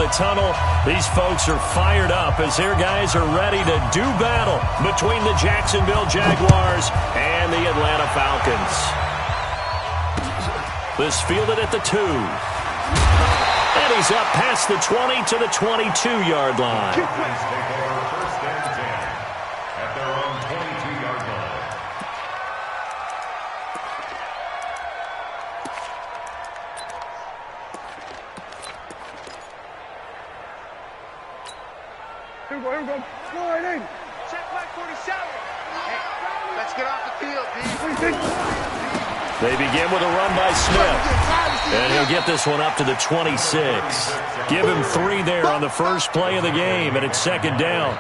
the tunnel. These folks are fired up as their guys are ready to do battle between the Jacksonville Jaguars and the Atlanta Falcons. This fielded at the 2. And he's up past the 20 to the 22-yard line. Here we go. Go right in. Check back 47. Hey, let's get off the field, D. They begin with a run by Smith. And he'll get this one up to the 26. Give him 3 there on the first play of the game, and it's second down.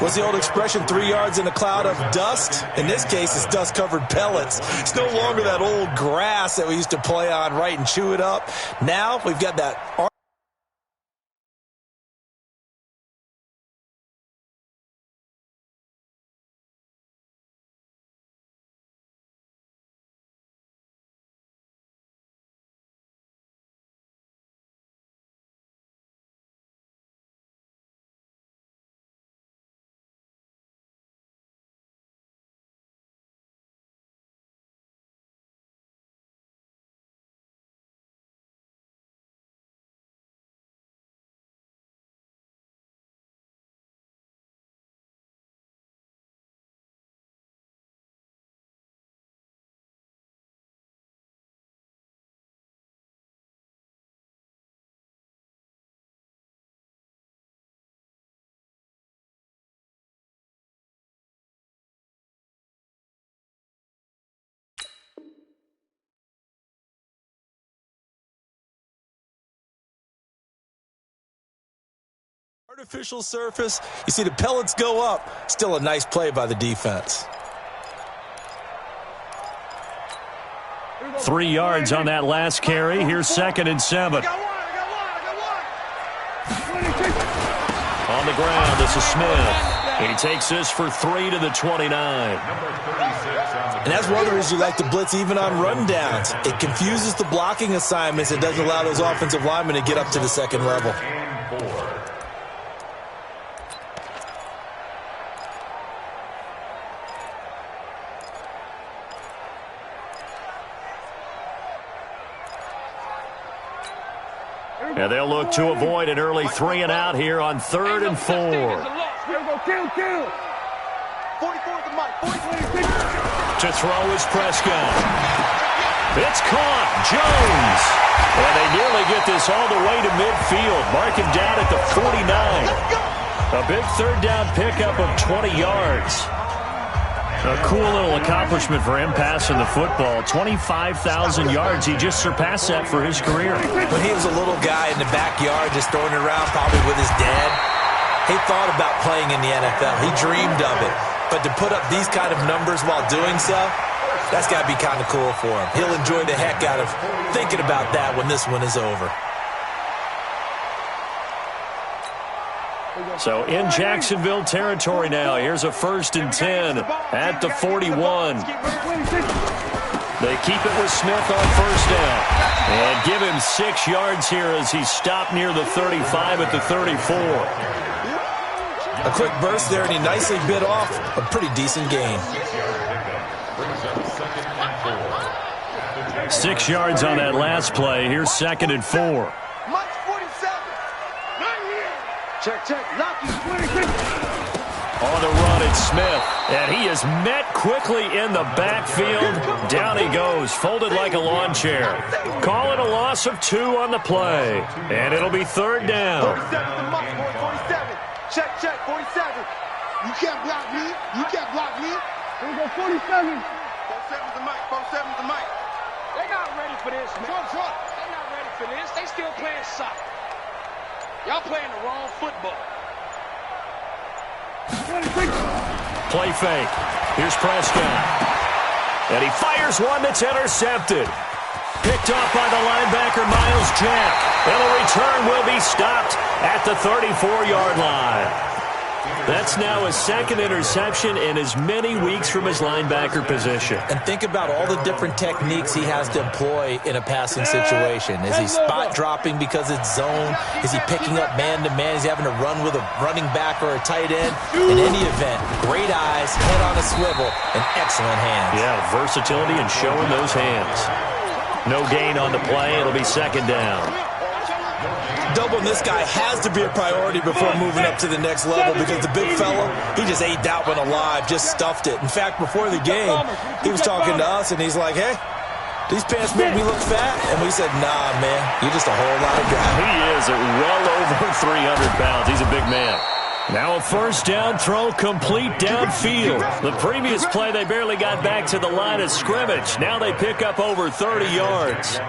What's the old expression, 3 yards in a cloud of dust? In this case, it's dust-covered pellets. It's no longer that old grass that we used to play on, right, and chew it up. Now we've got that artificial surface. You see the pellets go up. Still a nice play by the defense. 3 yards on that last carry. Here's second and 7. On the ground, this is Smith. He takes this for 3 to the 29. And that's one of the reasons you like to blitz even on rundowns. It confuses the blocking assignments. It doesn't allow those offensive linemen to get up to the second level. And they'll look to avoid an early 3 and out here on 3rd and 4. Here we go. Kill. 44 at the mic. 44. To throw is Prescott. It's caught. Jones. And they nearly get this all the way to midfield. Mark him down at the 49. A big third down pickup of 20 yards. A cool little accomplishment for him passing the football. 25,000 yards. He just surpassed that for his career. When he was a little guy in the backyard just throwing it around probably with his dad, he thought about playing in the NFL. He dreamed of it. But to put up these kind of numbers while doing so, that's got to be kind of cool for him. He'll enjoy the heck out of thinking about that when this one is over. So in Jacksonville territory now. Here's a 1st and 10 at the 41. They keep it with Smith on 1st down. And give him 6 yards here as he stopped near the 35 at the 34. A quick burst there, and he nicely bit off a pretty decent gain. 6 yards on that last play. Here's 2nd and 4. Check. Lucky. On the run, it's Smith. And he is met quickly in the backfield. Down he goes, folded like a lawn chair. Call it a loss of 2 on the play. And it'll be 3rd down. 47 the mic, boy. 47. Check. 47. You can't block me. Here we go. 47. 47's the mic. 47's the mic. They're not ready for this, man. They're not ready for this. They still playing soccer. Y'all playing the wrong football. Play fake. Here's Prescott. And he fires one that's intercepted. Picked off by the linebacker, Miles Jack. And the return will be stopped at the 34-yard line. That's now his second interception in as many weeks from his linebacker position. And think about all the different techniques he has to employ in a passing situation. Is he spot dropping because it's zone? Is he picking up man-to-man? Is he having to run with a running back or a tight end? In any event, great eyes, head on a swivel, and excellent hands. Yeah, versatility and showing those hands. No gain on the play. It'll be second down. Doubling this guy has to be a priority before moving up to the next level because the big fella, he just ate that one alive, just stuffed it. In fact, before the game, he was talking to us, and he's like, hey, these pants make me look fat. And we said, nah, man, you're just a whole lot of guy. He is at well over 300 pounds. He's a big man. Now a first down throw complete downfield. The previous play, they barely got back to the line of scrimmage. Now they pick up over 30 yards.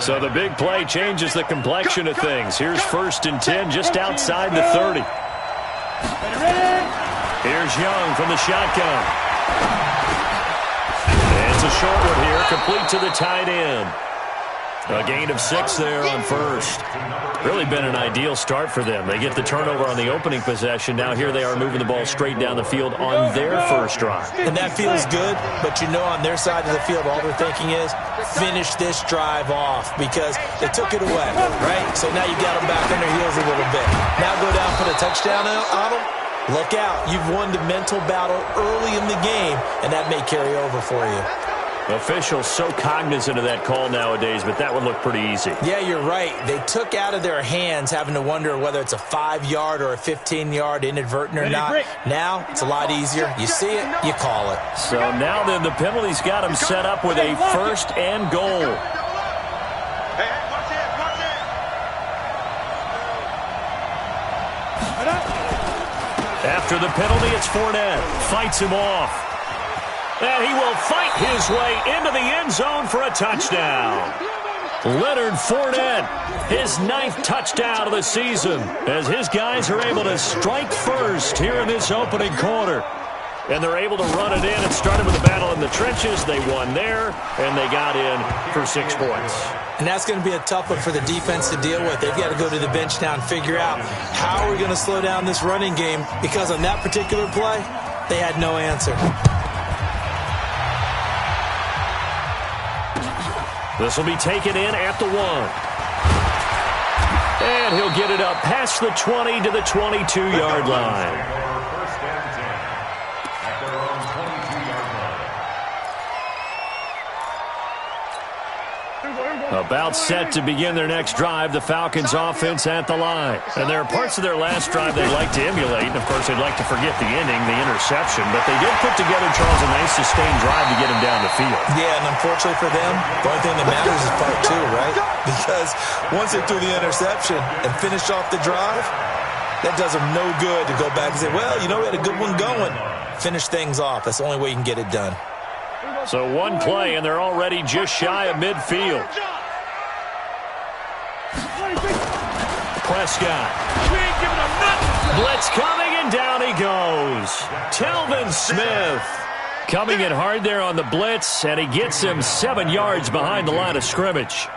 So the big play changes the complexion of things. Here's 1st and 10 just outside the 30. Here's Young from the shotgun. And it's a short one here, complete to the tight end. A gain of 6 there on first. Really been an ideal start for them. They get the turnover on the opening possession. Now here they are moving the ball straight down the field on their first drive. And that feels good, but you know on their side of the field all they're thinking is finish this drive off because they took it away, right? So now you got them back on their heels a little bit. Now go down, put a touchdown on them. Look out. You've won the mental battle early in the game, and that may carry over for you. Officials so cognizant of that call nowadays, but that would look pretty easy. Yeah, you're right. They took out of their hands having to wonder whether it's a 5-yard or a 15-yard inadvertent or not. Now it's a lot easier. You see it, you call it. So now then the penalty's got them set up with a 1st and goal. After the penalty, it's Fournette. Fights him off. And he will fight his way into the end zone for a touchdown. Leonard Fournette, his 9th touchdown of the season, as his guys are able to strike first here in this opening quarter. And they're able to run it in. It started with a battle in the trenches. They won there, and they got in for 6 points. And that's going to be a tough one for the defense to deal with. They've got to go to the bench now and figure out how are we going to slow down this running game, because on that particular play, they had no answer. This will be taken in at the 1. And he'll get it up past the 20 to the 22-yard line. About set to begin their next drive, the Falcons offense at the line. And there are parts of their last drive they'd like to emulate. And, of course, they'd like to forget the ending, the interception. But they did put together, Charles, a nice sustained drive to get him down the field. Yeah, and unfortunately for them, the only thing that matters is part 2, right? Because once they threw the interception and finished off the drive, that does them no good to go back and say, well, you know, we had a good one going. Finish things off. That's the only way you can get it done. So one play, and they're already just shy of midfield. Prescott. Blitz coming, and down he goes. Telvin Smith coming in hard there on the blitz, and he gets him 7 yards behind the line of scrimmage.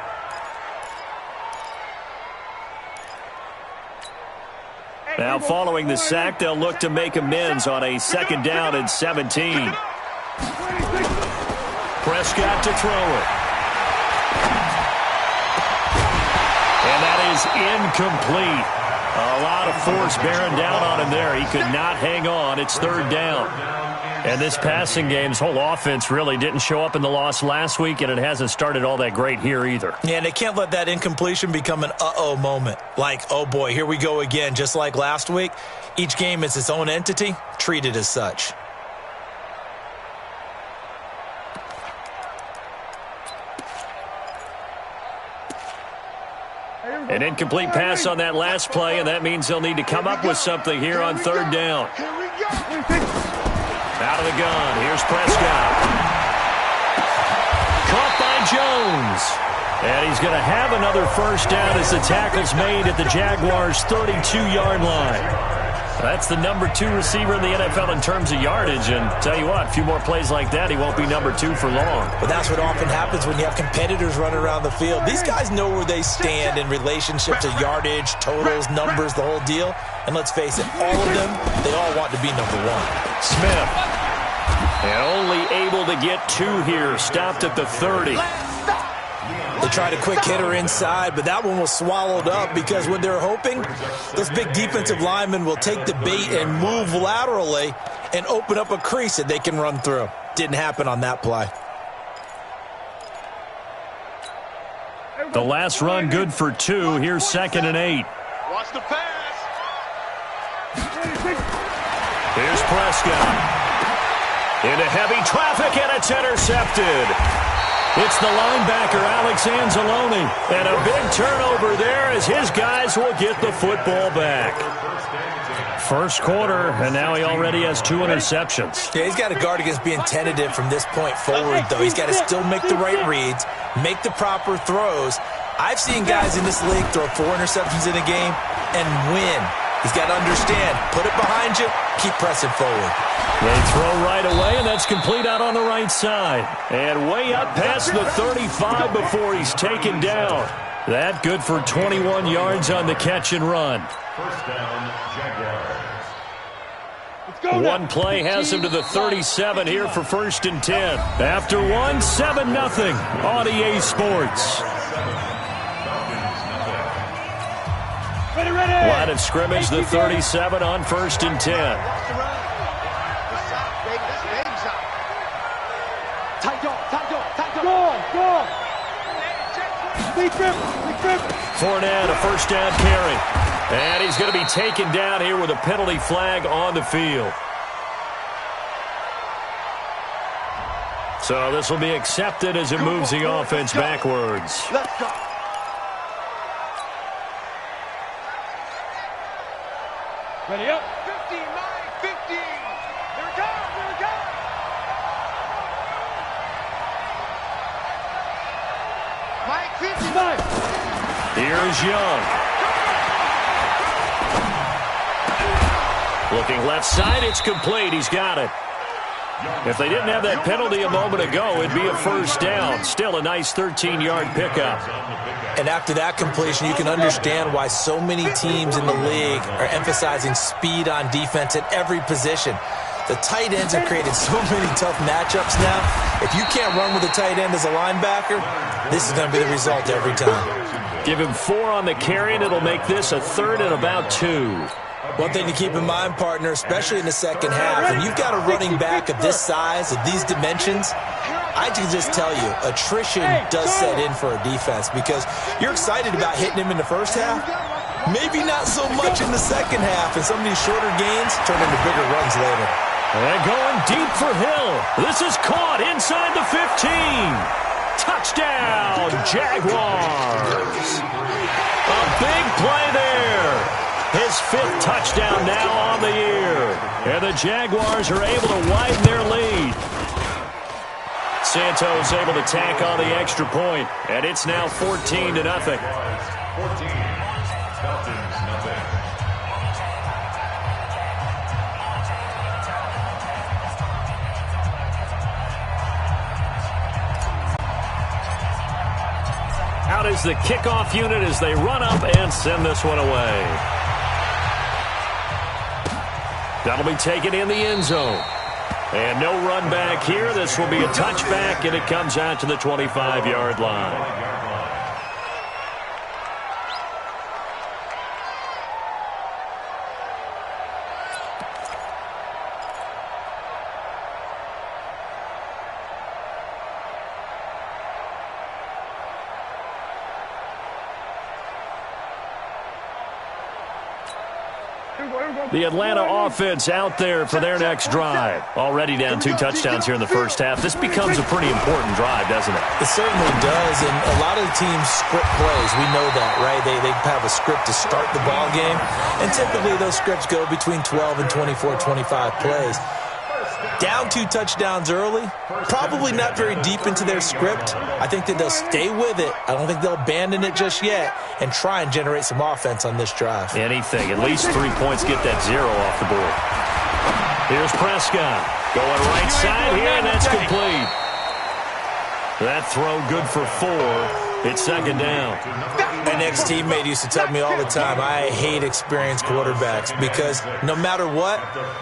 Now following the sack, they'll look to make amends on a 2nd down and 17. Prescott to throw it. And that is incomplete. A lot of force bearing down on him there. He could not hang on. It's 3rd down. And this passing game's whole offense really didn't show up in the loss last week, and it hasn't started all that great here either. Yeah, and they can't let that incompletion become an uh-oh moment. Like, oh boy, here we go again. Just like last week, each game is its own entity, treated as such. An incomplete pass on that last play, and that means they'll need to come up with something here on 3rd down. Out of the gun, here's Prescott. Caught by Jones. And he's going to have another 1st down as the tackle's made at the Jaguars' 32-yard line. That's the number 2 receiver in the NFL in terms of yardage. And tell you what, a few more plays like that, he won't be number 2 for long. But that's what often happens when you have competitors running around the field. These guys know where they stand in relationship to yardage, totals, numbers, the whole deal. And let's face it, all of them, they all want to be number 1. Smith. And only able to get 2 here. Stopped at the 30. They tried a quick hitter inside, but that one was swallowed up because when they're hoping, those big defensive linemen will take the bait and move laterally and open up a crease that they can run through. Didn't happen on that play. The last run good for 2. Here's 2nd and 8. Watch the pass. Here's Prescott. Into heavy traffic, and it's intercepted. It's the linebacker, Alex Anzalone. And a big turnover there as his guys will get the football back. First quarter, and now he already has 2 interceptions. Yeah, he's got to guard against being tentative from this point forward, though. He's got to still make the right reads, make the proper throws. I've seen guys in this league throw 4 interceptions in a game and win. He's got to understand, put it behind you, keep pressing forward. They throw right away, and that's complete out on the right side. And way up past the 35 before he's taken down. That good for 21 yards on the catch and run. First down, Jaguars. One play has him to the 37 here for 1st and 10. After 1, 7-0 on EA Sports. Line of scrimmage, the 37 on 1st and 10. Fournette, a first down carry. And he's going to be taken down here with a penalty flag on the field. So this will be accepted as it moves the offense backwards. Let's go. Ready up. 15, Mike, 15. Here it comes, here it comes. Mike, 59. Here's Young. Looking left side, it's complete. He's got it. If they didn't have that penalty a moment ago, it'd be a first down. Still a nice 13-yard pickup. And after that completion, you can understand why so many teams in the league are emphasizing speed on defense at every position. The tight ends have created so many tough matchups now. If you can't run with a tight end as a linebacker, this is going to be the result every time. Give him 4 on the carry, and it'll make this a 3rd and about 2. One thing to keep in mind, partner, especially in the second half, when you've got a running back of this size, of these dimensions, I can just tell you, attrition does set in for a defense because you're excited about hitting him in the first half, maybe not so much in the second half, and some of these shorter gains turn into bigger runs later. And going deep for Hill. This is caught inside the 15. Touchdown, Jaguars. A big play there. His 5th touchdown now on the year. And the Jaguars are able to widen their lead. Santos able to tack on the extra point, and it's now 14-0. 14, Falcons, nothing. Out is the kickoff unit as they run up and send this one away. That'll be taken in the end zone. And no run back here. This will be a touchback, and it comes out to the 25-yard line. The Atlanta offense out there for their next drive. Already down 2 touchdowns here in the first half. This becomes a pretty important drive, doesn't it? It certainly does, and a lot of the teams script plays. We know that, right? They have a script to start the ball game, and typically those scripts go between 12 and 24, 25 plays. Down 2 touchdowns early, probably not very deep into their script. I think that they'll stay with it. I don't think they'll abandon it just yet and try and generate some offense on this drive. Anything. At least 3 points, get that 0 off the board. Here's Prescott. Going right side here, and that's complete. That throw good for 4. It's second down. An ex-teammate used to tell me all the time, I hate experienced quarterbacks because no matter what,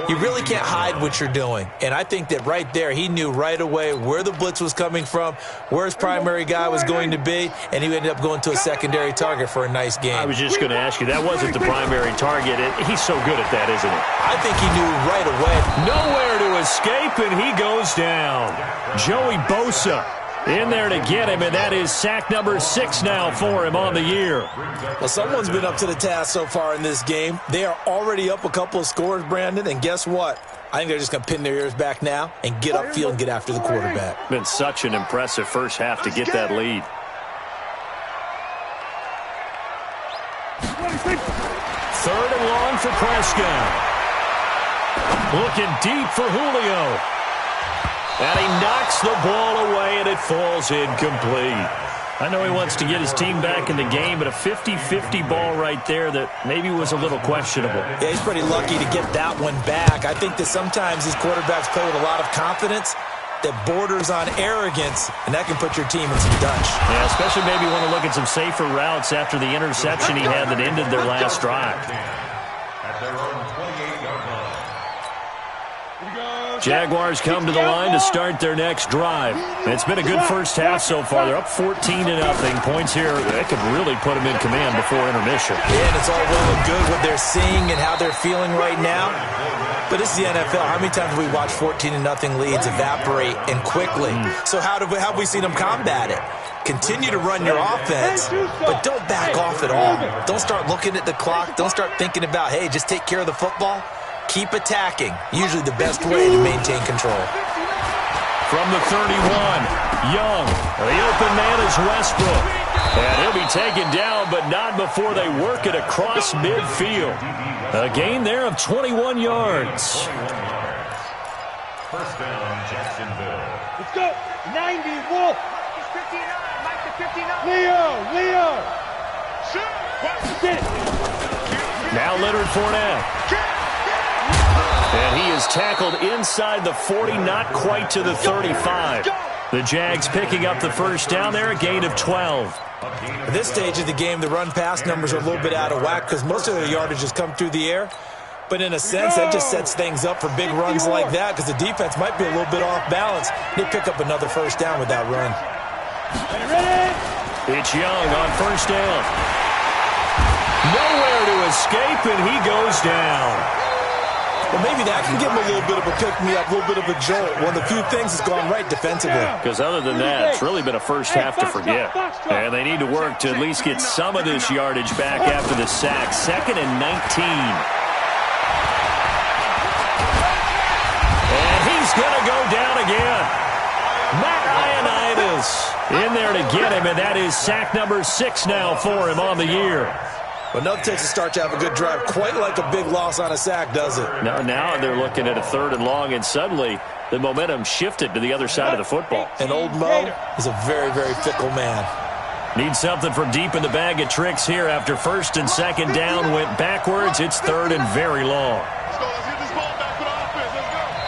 you really can't hide what you're doing. And I think that right there, he knew right away where the blitz was coming from, where his primary guy was going to be, and he ended up going to a secondary target for a nice game. I was just going to ask you, that wasn't the primary target. He's so good at that, isn't he? I think he knew right away. Nowhere to escape, and he goes down. Joey Bosa in there to get him, and that is sack number 6 now for him on the year. Well, someone's been up to the task so far in this game. They are already up a couple of scores, Brandon, and guess what? I think they're just going to pin their ears back now and get upfield and get after the quarterback. Been such an impressive first half to get that lead. Third and long for Prescott. Looking deep for Julio. And he knocks the ball away, and it falls incomplete. I know he wants to get his team back in the game, but a 50-50 ball right there that maybe was a little questionable. Yeah, he's pretty lucky to get that one back. I think that sometimes these quarterbacks play with a lot of confidence that borders on arrogance, and that can put your team in some Dutch. Yeah, especially maybe want to look at some safer routes after the interception he had that ended their last drive. At their own 28-yard line. Jaguars come to the line to start their next drive. It's been a good first half so far. They're up 14-0. Points here, that could really put them in command before intermission. Yeah, and it's all well and good what they're seeing and how they're feeling right now. But this is the NFL. How many times have we watched 14-0 leads evaporate and quickly? So how have we seen them combat it? Continue to run your offense, but don't back off at all. Don't start looking at the clock. Don't start thinking about, hey, just take care of the football. Keep attacking. Usually the best way to maintain control. From the 31, Young. The open man is Westbrook. And he'll be taken down, but not before they work it across midfield. A gain there of 21 yards. First down, Jacksonville. Let's go. 90, Wolf. Mike is 59. Mike the 59. Leo. Get it. Now Leonard Fournette. And he is tackled inside the 40, not quite to the 35. The Jags picking up the first down there, a gain of 12. At this stage of the game, the run-pass numbers are a little bit out of whack because most of their yardage has come through the air. But in a sense, that just sets things up for big runs like that because the defense might be a little bit off balance. They pick up another first down with that run. It's Young on first down. Nowhere to escape, and he goes down. Well, maybe that can give him a little bit of a pick-me-up, a little bit of a jolt. One of the few things that's gone right defensively. Because other than that, it's really been a first half to forget. And they need to work to at least get some of this yardage back after the sack. 2nd and 19. And he's going to go down again. Matt Ioannidis in there to get him, and that is sack number 6 now for him on the year. But nothing takes a start to have a good drive quite like a big loss on a sack, does it? Now they're looking at a 3rd and long, and suddenly the momentum shifted to the other side of the football. And old Mo is a very, very fickle man. Need something from deep in the bag of tricks here after 1st and 2nd down went backwards. It's 3rd and very long.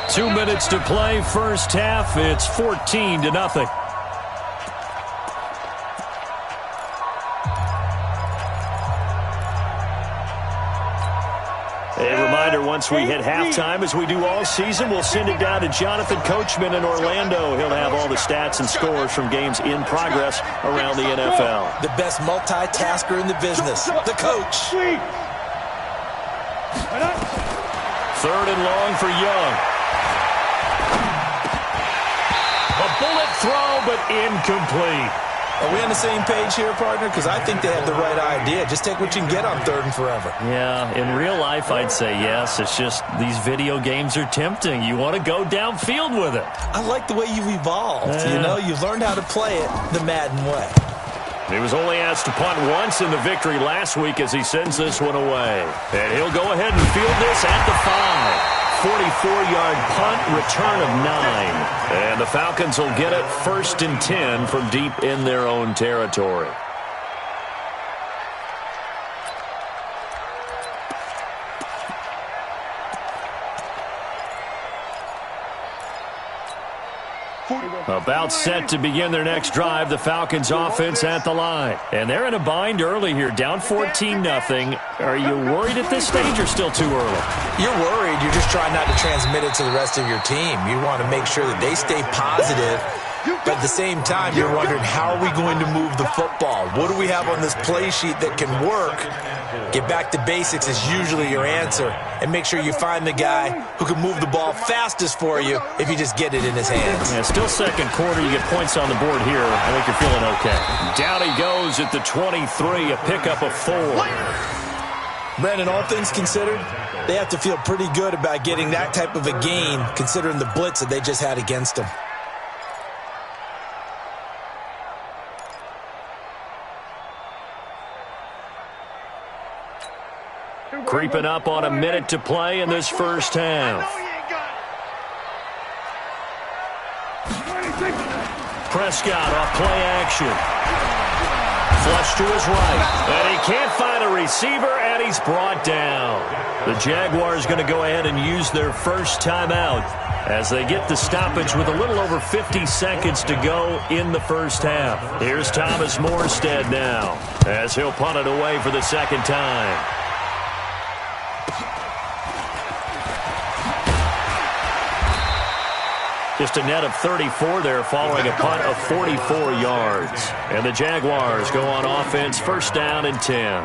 2 minutes to play, first half. It's 14-0. A reminder, once we hit halftime, as we do all season, we'll send it down to Jonathan Coachman in Orlando. He'll have all the stats and scores from games in progress around the NFL. The best multitasker in the business, the coach. 3rd and long for Young. A bullet throw, but incomplete. Are we on the same page here, partner? Because I think they have the right idea. Just take what you can get on 3rd and forever. Yeah, in real life, I'd say yes. It's just these video games are tempting. You want to go downfield with it. I like the way you've evolved. You know, you've learned how to play it the Madden way. He was only asked to punt once in the victory last week as he sends this one away. And he'll go ahead and field this at the 5. 44-yard punt, return of 9. And the Falcons will get it 1st and 10 from deep in their own territory. About set to begin their next drive, the Falcons offense at the line. And they're in a bind early here, down 14-0. Are you worried at this stage or still too early? You're worried. You're just trying not to transmit it to the rest of your team. You want to make sure that they stay positive. But at the same time, you're wondering, how are we going to move the football? What do we have on this play sheet that can work? Get back to basics is usually your answer. And make sure you find the guy who can move the ball fastest for you if you just get it in his hands. Yeah, still second quarter. You get points on the board here. I think you're feeling okay. Down he goes at the 23, a pickup of 4. Brandon, all things considered, they have to feel pretty good about getting that type of a gain, considering the blitz that they just had against them. Creeping up on a minute to play in this first half. Prescott off play action. Flush to his right. And he can't find a receiver, and he's brought down. The Jaguars going to go ahead and use their first timeout as they get the stoppage with a little over 50 seconds to go in the first half. Here's Thomas Morstead now as he'll punt it away for the second time. Just a net of 34 there following a punt of 44 yards. And the Jaguars go on offense, first down and 10.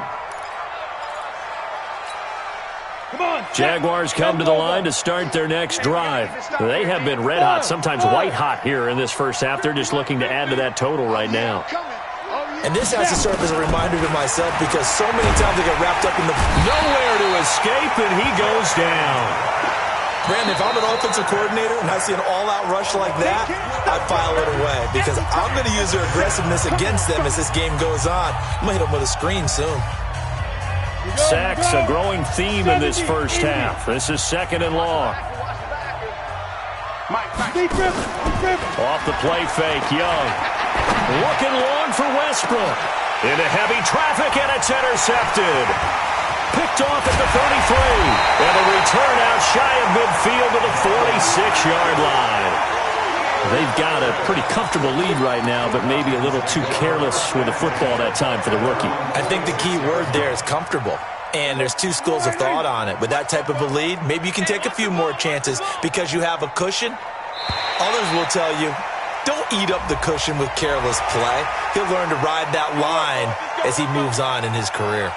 Jaguars come to the line to start their next drive. They have been red hot, sometimes white hot here in this first half. They're just looking to add to that total right now. And this has to serve as a reminder to myself because so many times I get wrapped up in the... Nowhere to escape, and he goes down. Brandon, if I'm an offensive coordinator and I see an all-out rush like that, I file it away because I'm going to use their aggressiveness against them as this game goes on. I'm going to hit them with a screen soon. Sacks, a growing theme in this first half. This is 2nd and long. Off the play fake, Young. Looking long for Westbrook. Into heavy traffic, and it's intercepted. Picked off at the 33. And a return out shy of midfield to the 46-yard line. They've got a pretty comfortable lead right now, but maybe a little too careless with the football that time for the rookie. I think the key word there is comfortable. And there's two schools of thought on it. With that type of a lead, maybe you can take a few more chances because you have a cushion. Others will tell you, don't eat up the cushion with careless play. He'll learn to ride that line as he moves on in his career.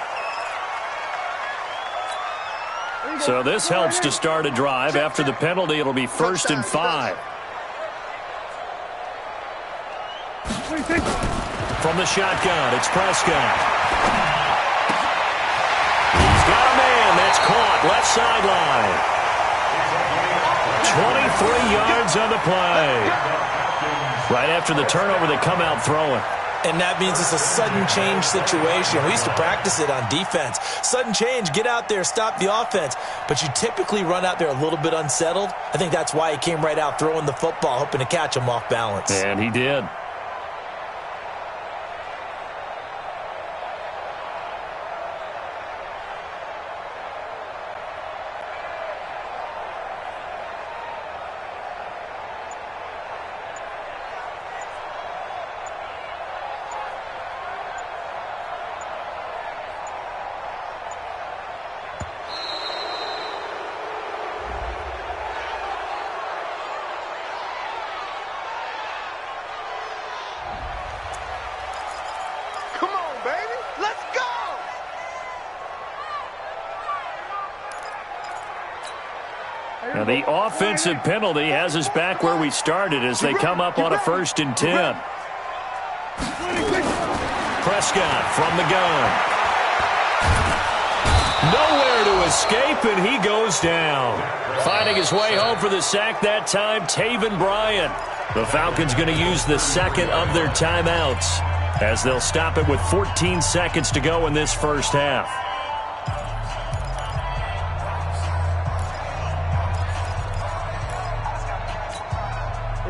So this helps to start a drive. After the penalty, it'll be 1st and 5. From the shotgun, it's Prescott. He's got a man. That's caught. Left sideline. 23 yards on the play. Right after the turnover, they come out throwing. And that means it's a sudden change situation. We used to practice it on defense. Sudden change, get out there, stop the offense. But you typically run out there a little bit unsettled. I think that's why he came right out throwing the football, hoping to catch him off balance. And he did. Now the offensive penalty has us back where we started as they come up on a 1st and 10. Prescott from the gun. Nowhere to escape, and he goes down. Finding his way home for the sack that time, Taven Bryan. The Falcons going to use the second of their timeouts as they'll stop it with 14 seconds to go in this first half.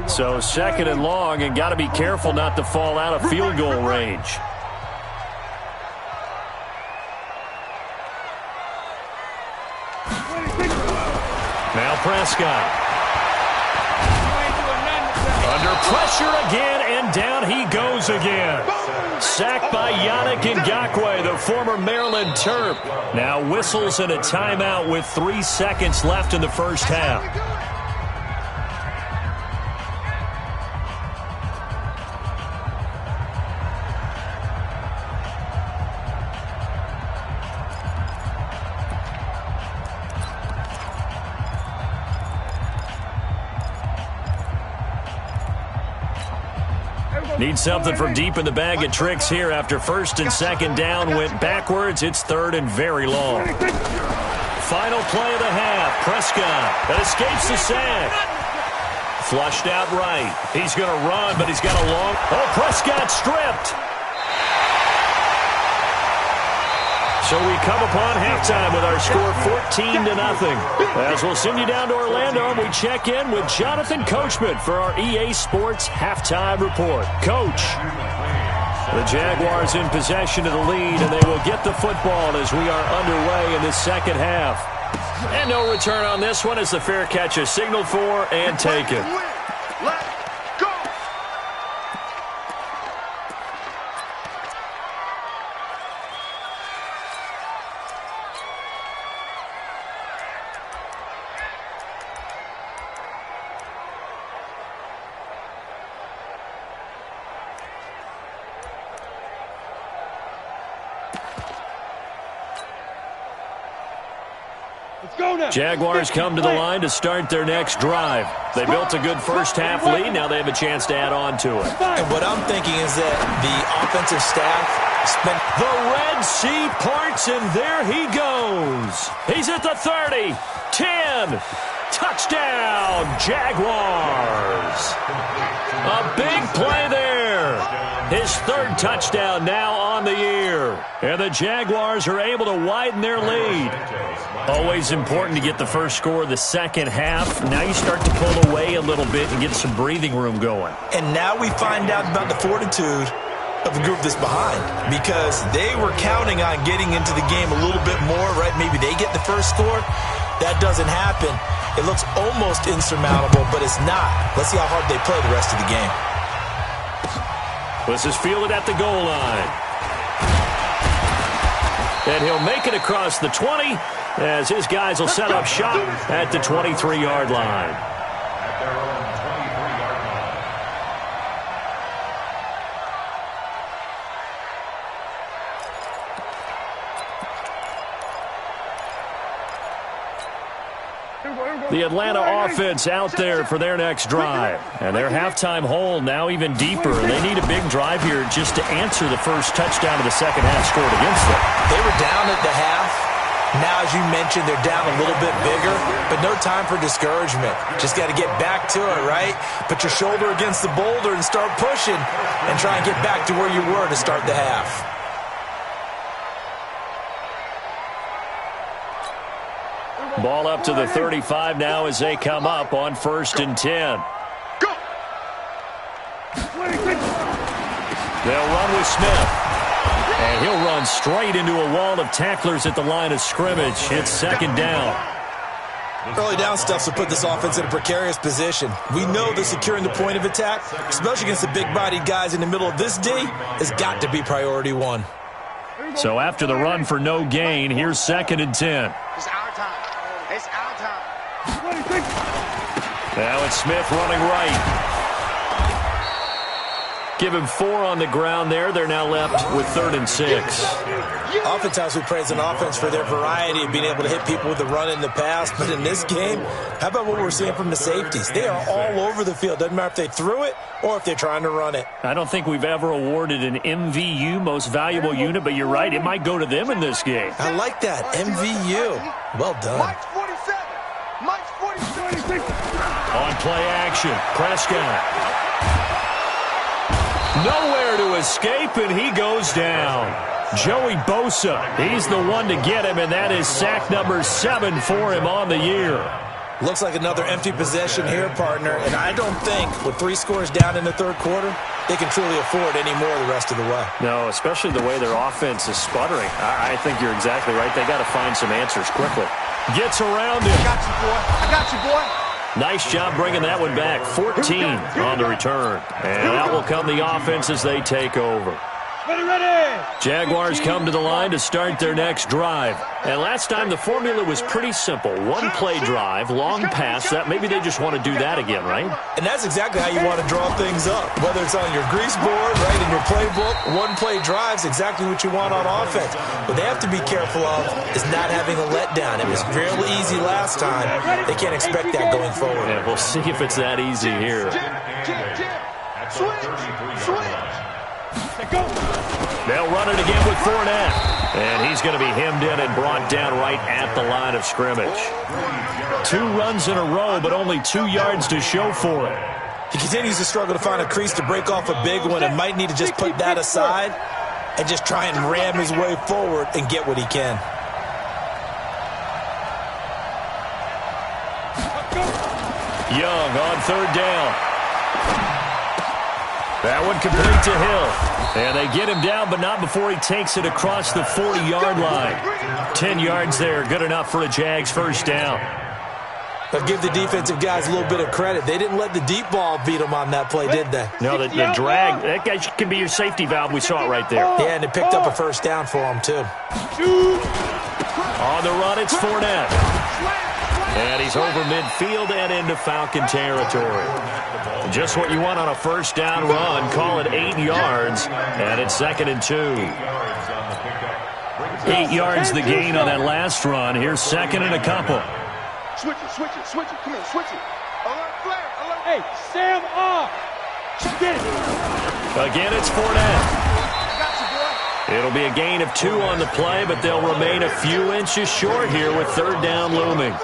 So 2nd and long, and got to be careful not to fall out of field goal range. Now Prescott. Under pressure again, and down he goes again. Sacked by Yannick Ngakoue, the former Maryland Terp. Now whistles and a timeout with 3 seconds left in the first half. Need something from deep in the bag of tricks here after 1st and 2nd down went backwards. It's 3rd and very long. Final play of the half. Prescott that escapes the sack. Flushed out right. He's going to run, but he's got a long... Oh, Prescott stripped. So we come upon halftime with our score 14-0. As we'll send you down to Orlando, and we check in with Jonathan Coachman for our EA Sports Halftime Report. Coach, the Jaguars in possession of the lead, and they will get the football as we are underway in the second half. And no return on this one as the fair catch is signaled for and taken. Jaguars come to the line to start their next drive. They built a good first half lead. Now they have a chance to add on to it. And what I'm thinking is that the offensive staff spent... The Red Sea parts, and there he goes. He's at the 30, 10. Touchdown, Jaguars. A big play there. His 3rd touchdown now on the year. And the Jaguars are able to widen their lead. Always important to get the first score of the second half. Now you start to pull away a little bit and get some breathing room going. And now we find out about the fortitude of the group that's behind, because they were counting on getting into the game a little bit more, right? Maybe they get the first score. That doesn't happen. It looks almost insurmountable, but it's not. Let's see how hard they play the rest of the game. This is fielded at the goal line. And he'll make it across the 20 as his guys will set up shop at the 23-yard line. At their own 23-yard line. The Atlanta offense out there for their next drive. And their halftime hole now even deeper. They need a big drive here just to answer the first touchdown of the second half scored against them. They were down at the half. Now, as you mentioned, they're down a little bit bigger, but no time for discouragement. Just got to get back to it, right? Put your shoulder against the boulder and start pushing and try and get back to where you were to start the half. Ball up to the 35 now as they come up on 1st and 10. Go! They'll run with Smith. And he'll run straight into a wall of tacklers at the line of scrimmage. It's 2nd down. Early down stuff will put this offense in a precarious position. We know that securing the point of attack, especially against the big-bodied guys in the middle of this D, has got to be priority 1. So after the run for no gain, here's 2nd and 10. It's our time. It's our time. Now it's Smith running right. Give him 4 on the ground there. They're now left with 3rd and 6. Oftentimes we praise an offense for their variety of being able to hit people with the run in the pass. But in this game, how about what we're seeing from the safeties? They are all over the field. Doesn't matter if they threw it or if they're trying to run it. I don't think we've ever awarded an MVU, most valuable unit, but you're right. It might go to them in this game. I like that. MVU. Well done. Mike's 47. Mike's 47. On play action, Prescott. Nowhere to escape, and he goes down. Joey Bosa, he's the one to get him, and that is sack number 7 for him on the year. Looks like another empty possession here, partner, and I don't think with 3 scores down in the third quarter, they can truly afford any more the rest of the way. No, especially the way their offense is sputtering. I think you're exactly right. They got to find some answers quickly. Gets around it. I got you, boy. I got you, boy. Nice job bringing that one back. 14 on the return. And out will come the offense as they take over. Ready. Jaguars come to the line to start their next drive. And last time the formula was pretty simple. 1-play drive, long pass. That maybe they just want to do that again, right? And that's exactly how you want to draw things up. Whether it's on your grease board, right, in your playbook, 1-play drive's exactly what you want on offense. What they have to be careful of is not having a letdown. It was real easy last time. They can't expect that going forward. Yeah, we'll see if it's that easy here. They'll run it again with Fournette. And he's going to be hemmed in and brought down right at the line of scrimmage. 2 runs in a row, but only 2 yards to show for it. He continues to struggle to find a crease to break off a big one and might need to just put that aside and just try and ram his way forward and get what he can. Young on third down. That one complete to Hill. And they get him down, but not before he takes it across the 40-yard line. 10 yards there, good enough for a Jags first down. But give the defensive guys a little bit of credit. They didn't let the deep ball beat them on that play, did they? No, the drag, that guy can be your safety valve. We saw it right there. Yeah, and it picked up a first down for him, too. On the run, it's Fournette. And he's over midfield and into Falcon territory. Just what you want on a first down run. Call it 8 yards, and it's 2nd and 2. 8 yards the gain on that last run. Here's 2nd and a couple. Switch it. Come on, switch it. Alert flag. Hey, Sam off. Get it. Again, it's Fournette. It'll be a gain of 2 on the play, but they'll remain a few inches short here with third down looming.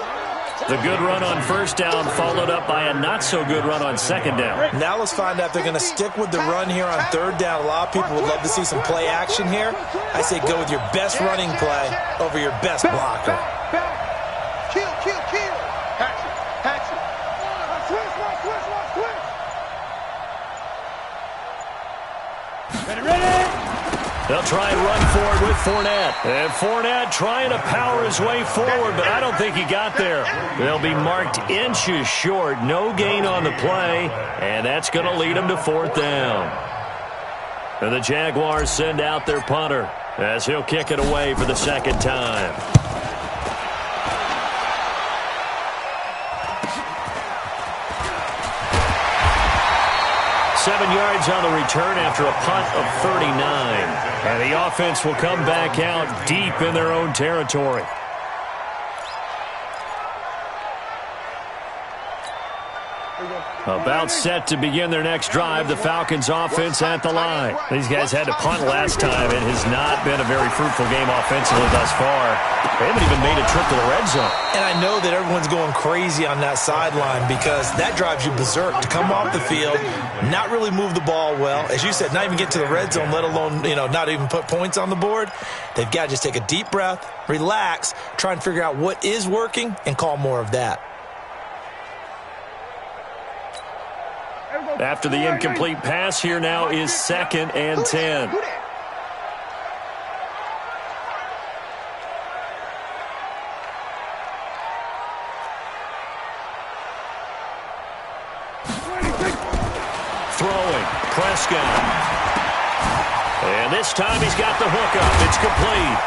The good run on first down followed up by a not-so-good run on second down. Now let's find out if they're going to stick with the run here on third down. A lot of people would love to see some play action here. I say go with your best running play over your best blocker. Kill. Hatch it. Switch. Ready. They'll try and run forward with Fournette. And Fournette trying to power his way forward, but I don't think he got there. They'll be marked inches short. No gain on the play, and that's going to lead them to 4th down. And the Jaguars send out their punter as he'll kick it away for the 2nd time. Seven yards on the return after a punt of 39. And the offense will come back out deep in their own territory. About set to begin their next drive, the Falcons offense at the line. These guys had to punt last time. It has not been a very fruitful game offensively thus far. They haven't even made a trip to the red zone. And I know that everyone's going crazy on that sideline because that drives you berserk to come off the field, not really move the ball well. As you said, not even get to the red zone, let alone, not even put points on the board. They've got to just take a deep breath, relax, try and figure out what is working, and call more of that. After the incomplete pass, here now is 2nd and 10. Throwing, Prescott. And this time he's got the hook up. It's complete.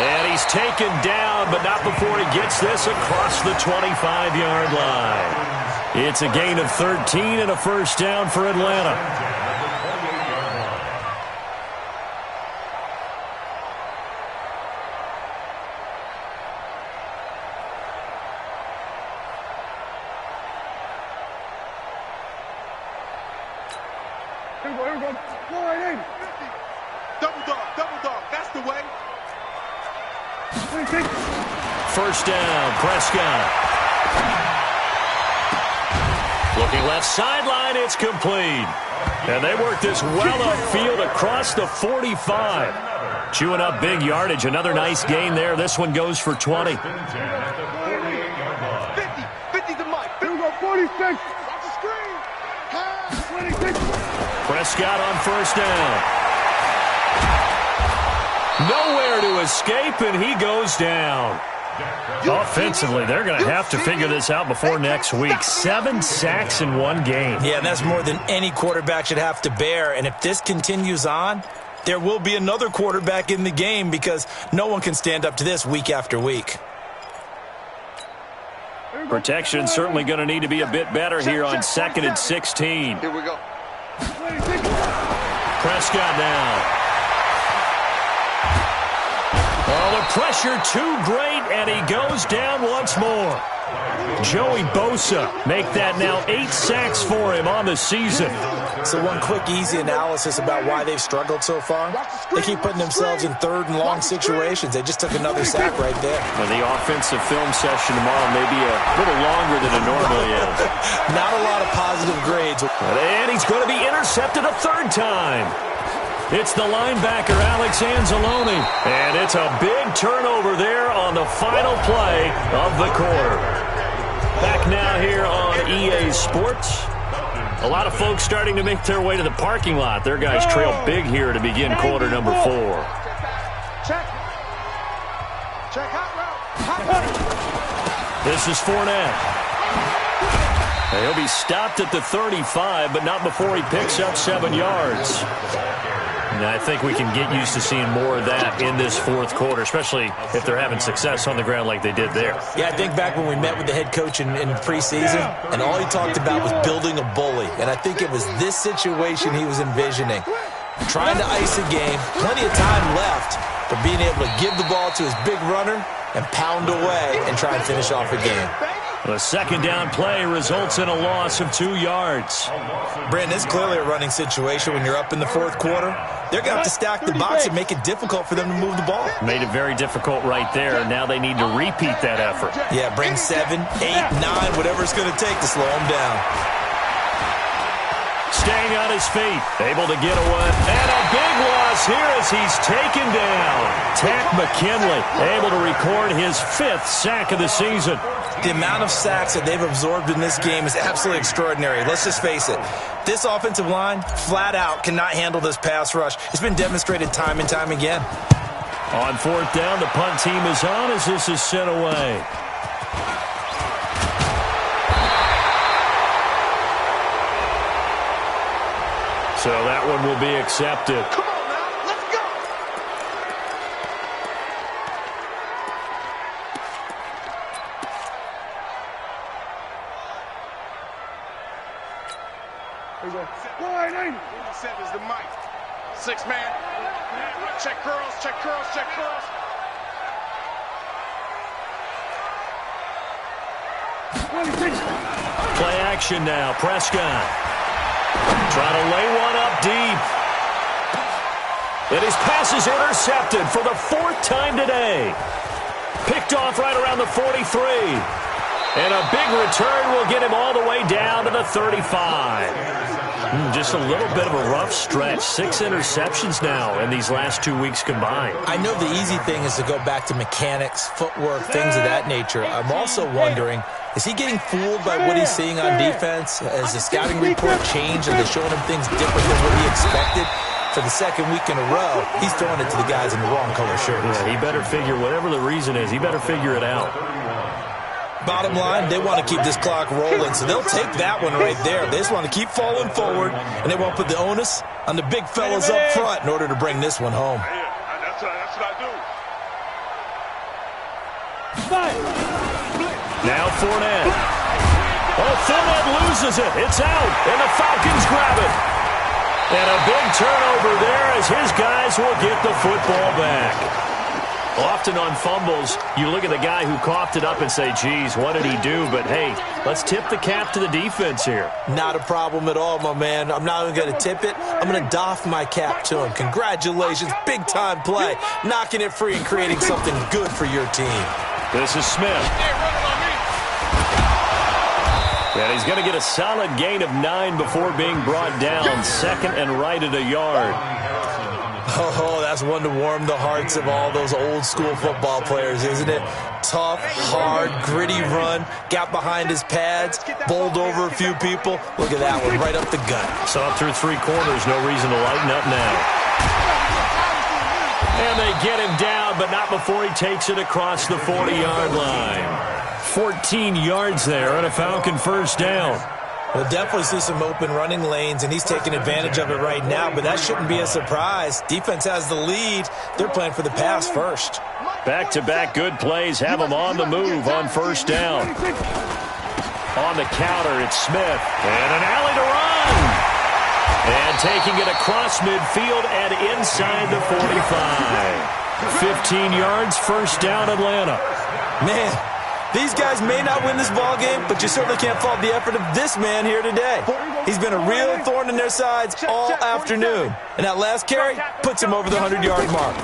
And he's taken down, but not before he gets this across the 25-yard line. It's a gain of 13 and a first down for Atlanta. Here we go. 480. Double dog. That's the way. First down, Prescott. Looking left sideline, it's complete. And they work this well upfield across the 45. Chewing up big yardage. Another nice gain there. This one goes for 20. 50 to Prescott on first down. Nowhere to escape, and he goes down. Offensively, they're going to have to figure this out before next week. 7 sacks in one game. Yeah, and that's more than any quarterback should have to bear. And if this continues on, there will be another quarterback in the game because no one can stand up to this week after week. Protection certainly going to need to be a bit better here on 2nd and 16. Here we go. Prescott now. Oh, the pressure too great, and he goes down once more. Joey Bosa make that now 8 sacks for him on the season. So one quick, easy analysis about why they've struggled so far. They keep putting themselves in 3rd and long situations. They just took another sack right there. Well, the offensive film session tomorrow may be a little longer than it normally is. Not a lot of positive grades. And he's going to be intercepted a 3rd time. It's the linebacker, Alex Anzalone. And it's a big turnover there on the final play of the quarter. Back now here on EA Sports. A lot of folks starting to make their way to the parking lot. Their guys trail big here to begin quarter number 4. Check. Check hot route. This is Fournette. He'll be stopped at the 35, but not before he picks up 7 yards. And I think we can get used to seeing more of that in this 4th quarter, especially if they're having success on the ground like they did there. Yeah, I think back when we met with the head coach in preseason, and all he talked about was building a bully. And I think it was this situation he was envisioning. Trying to ice a game, plenty of time left, but being able to give the ball to his big runner and pound away and try and finish off a game. The 2nd down play results in a loss of 2 yards. Brandon, it's clearly a running situation when you're up in the 4th quarter. They're going to have to stack the box and make it difficult for them to move the ball. Made it very difficult right there. Now they need to repeat that effort. Yeah, bring 7, 8, 9, whatever it's going to take to slow them down. Staying on his feet, able to get away. And a big loss here as he's taken down. Takk McKinley able to record his 5th sack of the season. The amount of sacks that they've absorbed in this game is absolutely extraordinary. Let's just face it. This offensive line, flat out, cannot handle this pass rush. It's been demonstrated time and time again. On 4th down, the punt team is on as this is sent away. So that one will be accepted. Come on now, let's go. Wide ain't it? 87 is the mic. 6 man. Check curls, check curls, check curls. Play action now. Prescott. Trying to lay one up deep. And his pass is intercepted for the 4th time today. Picked off right around the 43. And a big return will get him all the way down to the 35. Just a little bit of a rough stretch. 6 interceptions now in these last 2 weeks combined. I know the easy thing is to go back to mechanics, footwork, things of that nature. I'm also wondering, is he getting fooled by what he's seeing on defense? Has the scouting report changed? Are they showing him things different than what he expected? For the 2nd week in a row, he's throwing it to the guys in the wrong color shirts. Yeah, he better figure, whatever the reason is, he better figure it out. Bottom line, they want to keep this clock rolling, so they'll take that one right there. They just want to keep falling forward, and they won't put the onus on the big fellas up front in order to bring this one home. That's what I do. Now Fournette. Oh, Fournette loses it. It's out, and the Falcons grab it. And a big turnover there as his guys will get the football back. Often on fumbles, you look at the guy who coughed it up and say, geez, what did he do? But, hey, let's tip the cap to the defense here. Not a problem at all, my man. I'm not even going to tip it. I'm going to doff my cap to him. Congratulations. Big-time play. Knocking it free and creating something good for your team. This is Smith. And he's going to get a solid gain of 9 before being brought down. 2nd and right at a yard. Oh, that's one to warm the hearts of all those old-school football players, isn't it? tough, hard, gritty run. Got behind his pads, bowled over a few people. Look at that one, right up the gut. So up through 3 quarters, no reason to lighten up now. And they get him down, but not before he takes it across the 40-yard line. 14 yards there and a Falcon first down. We'll definitely see some open running lanes, and he's taking advantage of it right now, but that shouldn't be a surprise. Defense has the lead. They're playing for the pass first. Back-to-back good plays have him on the move on first down. On the counter, it's Smith. And an alley to run. And taking it across midfield and inside the 45. 15 yards, first down, Atlanta. Man, these guys may not win this ball game, but you certainly can't fault the effort of this man here today. He's been a real thorn in their sides all afternoon. And that last carry puts him over the 100-yard mark.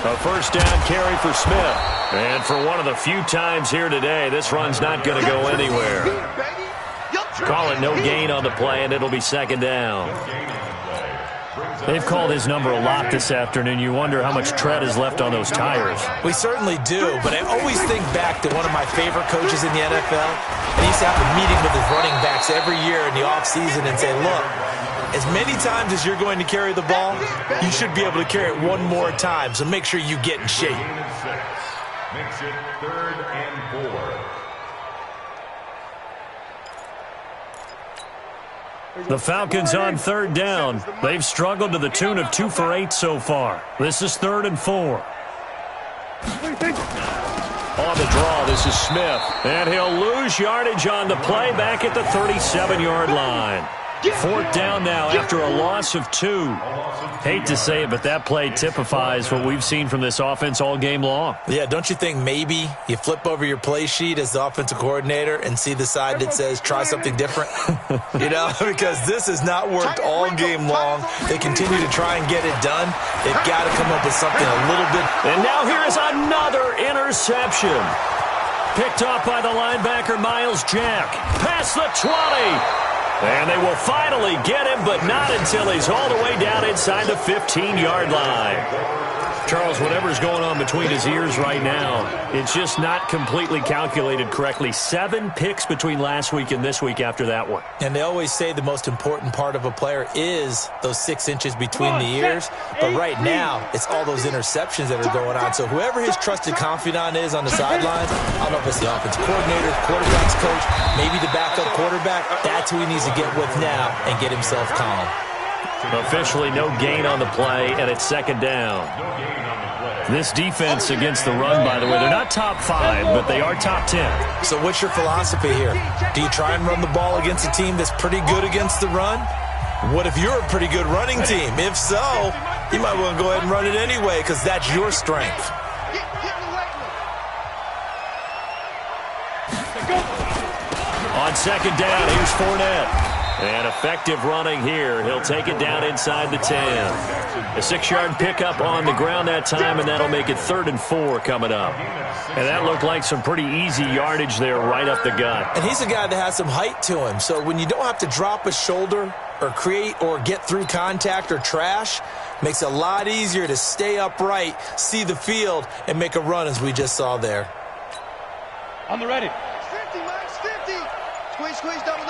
A first down carry for Smith. And for one of the few times here today, this run's not going to go anywhere. Call it no gain on the play, and it'll be second down. They've called his number a lot this afternoon. You wonder how much tread is left on those tires. We certainly do, but I always think back to one of my favorite coaches in the NFL. And he used to have a meeting with his running backs every year in the offseason and say, look, as many times as you're going to carry the ball, you should be able to carry it one more time, so make sure you get in shape. Makes it 3rd and 4. The Falcons on third down. They've struggled to the tune of 2 for 8 so far. This is 3rd and 4. On the draw, this is Smith. And he'll lose yardage on the play back at the 37-yard line. 4th down now after a loss of 2. Hate to say it, but that play typifies what we've seen from this offense all game long. Yeah, don't you think maybe you flip over your play sheet as the offensive coordinator and see the side that says try something different? You know, because this has not worked all game long. They continue to try and get it done. They've got to come up with something a little bit. And now here is another interception. Picked off by the linebacker, Miles Jack. Past the 20. And they will finally get him, but not until he's all the way down inside the 15-yard line. Charles, whatever's going on between his ears right now, it's just not completely calculated correctly. 7 picks between last week and this week after that one. And they always say the most important part of a player is those 6 inches between the ears. But right now, it's all those interceptions that are going on. So whoever his trusted confidant is on the sidelines, I don't know if it's the offensive coordinator, the quarterback's coach, maybe the backup quarterback, that's who he needs to get with now and get himself calm. Officially no gain on the play, and it's second down. This defense against the run, by the way, they're not top 5, but they are top 10. So what's your philosophy here? Do you try and run the ball against a team that's pretty good against the run? What if you're a pretty good running team? If so, you might want to go ahead and run it anyway because that's your strength. On second down, here's Fournette. And effective running here. He'll take it down inside the 10. A 6-yard pickup on the ground that time, and that'll make it 3rd and 4 coming up. And that looked like some pretty easy yardage there right up the gut. And he's a guy that has some height to him. So when you don't have to drop a shoulder or create or get through contact or trash, makes it a lot easier to stay upright, see the field, and make a run as we just saw there. On the ready. 50, Max, 50. Squeeze, double.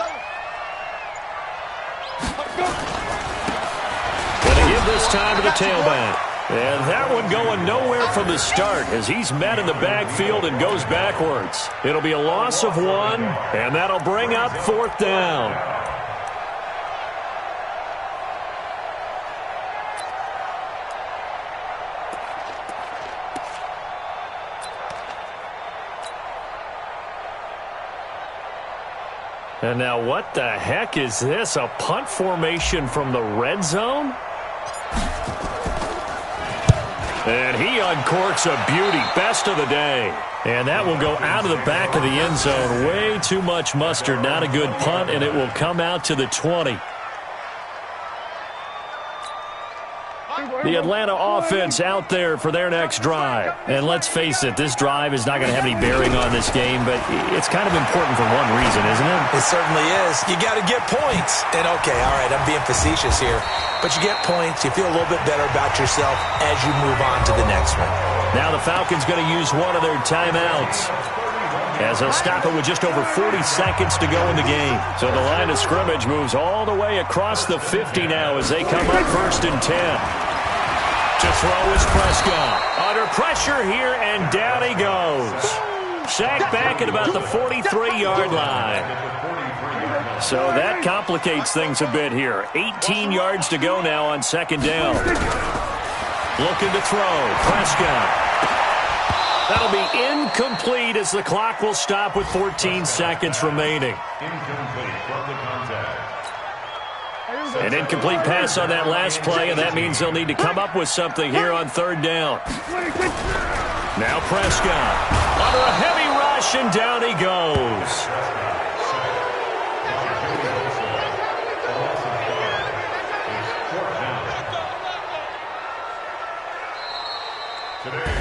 Gonna give this time to the tailback. And that one going nowhere from the start as he's met in the backfield and goes backwards. It'll be a loss of 1, and that'll bring up 4th down. And now what the heck is this? A punt formation from the red zone? And he uncorks a beauty. Best of the day. And that will go out of the back of the end zone. Way too much mustard. Not a good punt, and it will come out to the 20. The Atlanta offense out there for their next drive. And let's face it, this drive is not going to have any bearing on this game, but it's kind of important for one reason, isn't it? It certainly is. You got to get points. And, okay, all right, I'm being facetious here. But you get points, you feel a little bit better about yourself as you move on to the next one. Now the Falcons going to use one of their timeouts, as they'll stop it with just over 40 seconds to go in the game. So the line of scrimmage moves all the way across the 50 now as they come up 1st and 10. To throw is Prescott. Under pressure here, and down he goes. Sacked back at about the 43-yard line. So that complicates things a bit here. 18 yards to go now on 2nd down. Looking to throw. Prescott. That'll be incomplete as the clock will stop with 14 seconds remaining. An incomplete pass on that last play, and that means they'll need to come up with something here on 3rd down. Now Prescott under a heavy rush, and down he goes.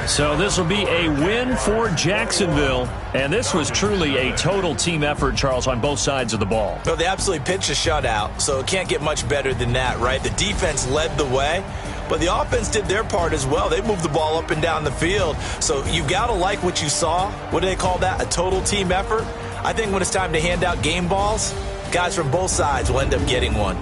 So this will be a win for Jacksonville. And this was truly a total team effort, Charles, on both sides of the ball. Well, they absolutely pitched a shutout, so it can't get much better than that, right? The defense led the way, but the offense did their part as well. They moved the ball up and down the field. So you've got to like what you saw. What do they call that? A total team effort? I think when it's time to hand out game balls, guys from both sides will end up getting one.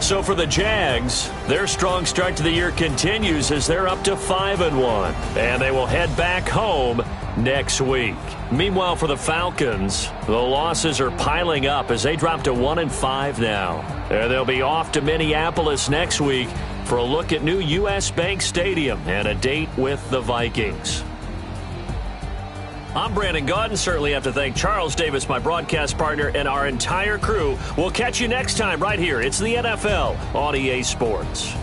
So for the Jags, their strong start to the year continues as they're up to 5-1. And they will head back home next week. Meanwhile, for the Falcons, the losses are piling up as they drop to 1-5 now. And they'll be off to Minneapolis next week for a look at new U.S. Bank Stadium and a date with the Vikings. I'm Brandon Gaudin. Certainly have to thank Charles Davis, my broadcast partner, and our entire crew. We'll catch you next time right here. It's the NFL on EA Sports.